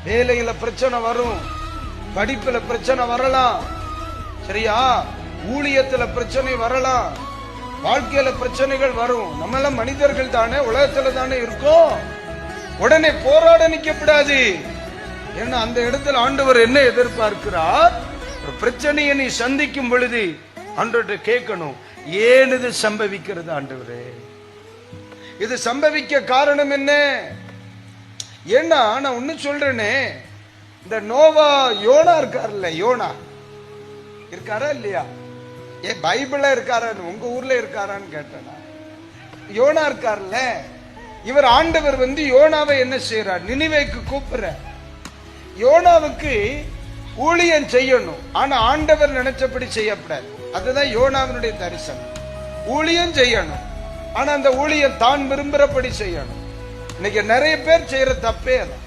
வேலையில பிரச்சனை வரும், படிப்புல பிரச்சனை வரலாம், சரியா? ஊழியத்துல பிரச்சனை வரலாம், வாழ்க்கையில பிரச்சனைகள் வரும். நம்ம எல்லாம் மனிதர்கள் தானே, உலகத்துல தானே இருக்கோம். உடனே போராட நிக்கப்படாது. ஏன்னா அந்த இடத்துல ஆண்டவர் என்ன எதிர்பார்க்கிறார்? ஒரு பிரச்சனையை நீ சந்திக்கும் பொழுது ஆண்டவர்கிட்ட கேட்கணும், ஏன் இது சம்பவிக்கிறது ஆண்டவரே? இது சம்பவிக்க காரணம் என்ன? ஏன்னா நான் ஒண்ணு சொல்றேனே, இந்த நோவா யோனா இருக்காருல்ல, யோனா இருக்காரா இல்லையா? பைபிள்ல இருக்காரா? உங்க ஊர்ல இருக்காரான்னு கேட்டேன். யோனா இருக்காருல்ல, இவர் ஆண்டவர் யோனாவை என்ன செய்யறார்? நினிவேக்கு கூப்பிடுற. யோனாவுக்கு ஊழியம் செய்யணும், ஆனா ஆண்டவர் நினைச்சபடி செய்யப்படாது. அதுதான் யோனாவினுடைய தரிசனம். ஊழியம் செய்யணும், ஆனா அந்த ஊழியம் தான் விரும்புறபடி செய்யணும். இன்னைக்கு நிறைய பேர் செய்யற தப்பே அதான்.